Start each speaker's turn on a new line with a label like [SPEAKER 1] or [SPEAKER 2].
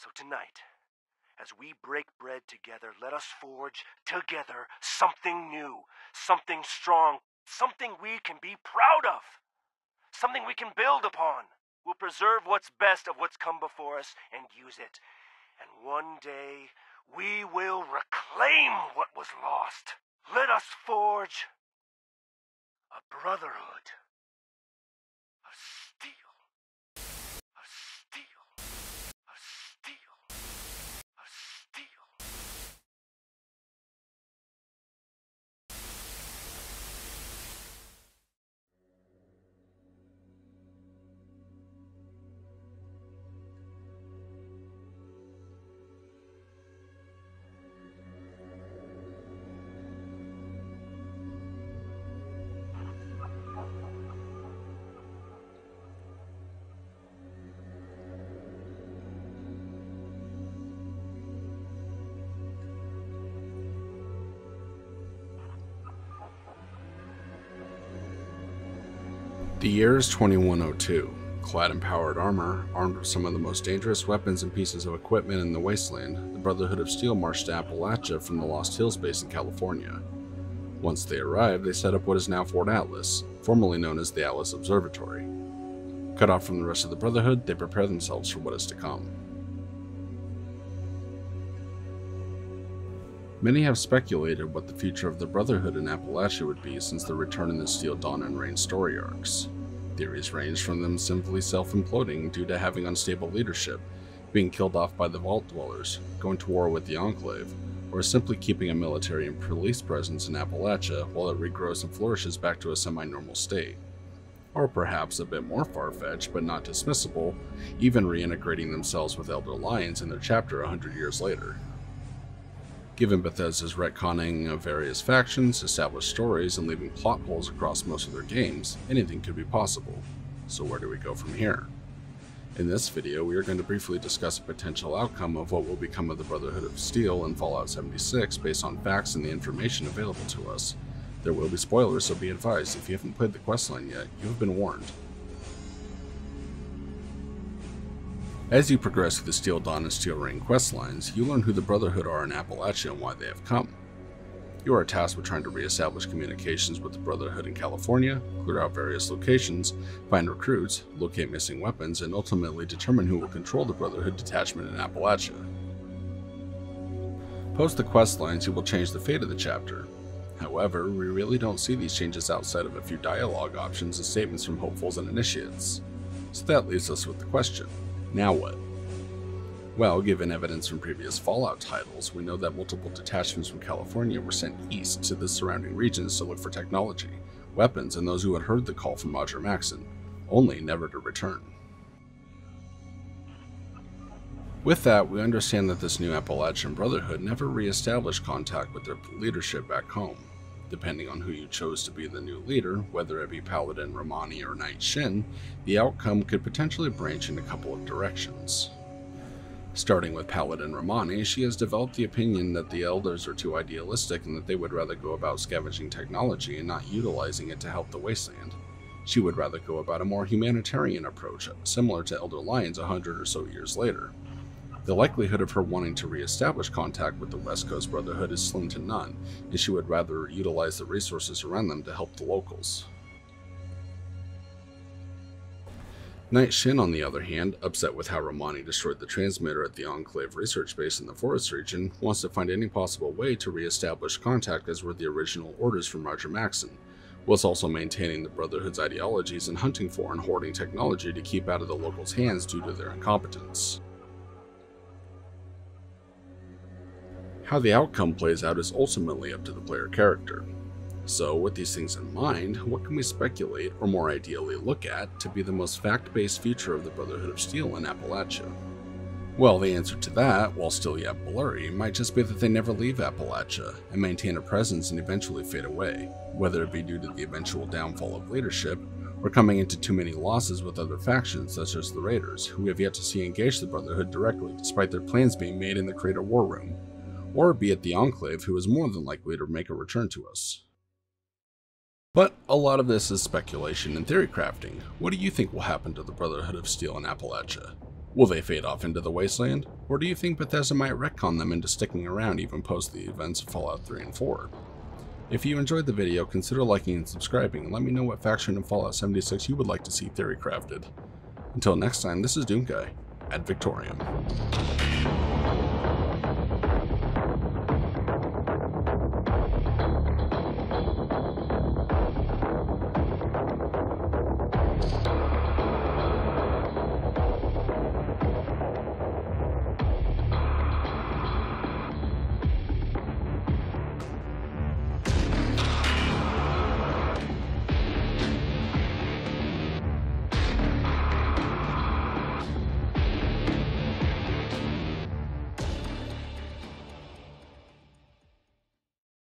[SPEAKER 1] So tonight, as we break bread together, let us forge together something new, something strong, something we can be proud of, something we can build upon. We'll preserve what's best of what's come before us and use it. And one day, we will reclaim what was lost. Let us forge a brotherhood of steel. Of steel. Of steel. Of steel.
[SPEAKER 2] The year is 2102. Clad in powered armor, armed with some of the most dangerous weapons and pieces of equipment in the wasteland, the Brotherhood of Steel marched to Appalachia from the Lost Hills base in California. Once they arrived, they set up what is now Fort Atlas, formerly known as the Atlas Observatory. Cut off from the rest of the Brotherhood, they prepare themselves for what is to come. Many have speculated what the future of the Brotherhood in Appalachia would be since the Return in the Steel Dawn and Reign story arcs. Theories range from them simply self-imploding due to having unstable leadership, being killed off by the Vault Dwellers, going to war with the Enclave, or simply keeping a military and police presence in Appalachia while it regrows and flourishes back to a semi-normal state. Or perhaps a bit more far-fetched but not dismissible, even reintegrating themselves with Elder Lions in their chapter 100 years later. Given Bethesda's retconning of various factions, established stories, and leaving plot holes across most of their games, anything could be possible. So where do we go from here? In this video, we are going to briefly discuss a potential outcome of what will become of the Brotherhood of Steel in Fallout 76 based on facts and the information available to us. There will be spoilers, so be advised, if you haven't played the questline yet, you have been warned. As you progress through the Steel Dawn and Steel Reign questlines, you learn who the Brotherhood are in Appalachia and why they have come. You are tasked with trying to re-establish communications with the Brotherhood in California, clear out various locations, find recruits, locate missing weapons, and ultimately determine who will control the Brotherhood detachment in Appalachia. Post the questlines, you will change the fate of the chapter. However, we really don't see these changes outside of a few dialogue options and statements from hopefuls and initiates. So that leaves us with the question. Now what? Well, given evidence from previous Fallout titles, we know that multiple detachments from California were sent east to the surrounding regions to look for technology, weapons, and those who had heard the call from Roger Maxson, only never to return. With that, we understand that this new Appalachian Brotherhood never re-established contact with their leadership back home. Depending on who you chose to be the new leader, whether it be Paladin Romani or Knight Shin, the outcome could potentially branch in a couple of directions. Starting with Paladin Romani, she has developed the opinion that the Elders are too idealistic and that they would rather go about scavenging technology and not utilizing it to help the Wasteland. She would rather go about a more humanitarian approach, similar to Elder Lions 100 or so years later. The likelihood of her wanting to re-establish contact with the West Coast Brotherhood is slim to none, and she would rather utilize the resources around them to help the locals. Knight Shin, on the other hand, upset with how Romani destroyed the transmitter at the Enclave research base in the forest region, wants to find any possible way to re-establish contact as were the original orders from Roger Maxson, whilst also maintaining the Brotherhood's ideologies and hunting for and hoarding technology to keep out of the locals' hands due to their incompetence. How the outcome plays out is ultimately up to the player character. So, with these things in mind, what can we speculate, or more ideally look at, to be the most fact-based future of the Brotherhood of Steel in Appalachia? Well, the answer to that, while still yet blurry, might just be that they never leave Appalachia, and maintain a presence and eventually fade away, whether it be due to the eventual downfall of leadership, or coming into too many losses with other factions such as the Raiders, who we have yet to see engage the Brotherhood directly despite their plans being made in the Crater War Room, or be it the Enclave, who is more than likely to make a return to us. But a lot of this is speculation and theory crafting. What do you think will happen to the Brotherhood of Steel in Appalachia? Will they fade off into the wasteland, or do you think Bethesda might retcon them into sticking around even post the events of Fallout 3 and 4? If you enjoyed the video, consider liking and subscribing, and let me know what faction in Fallout 76 you would like to see theory crafted. Until next time, this is Doomguy, ad Victoriam.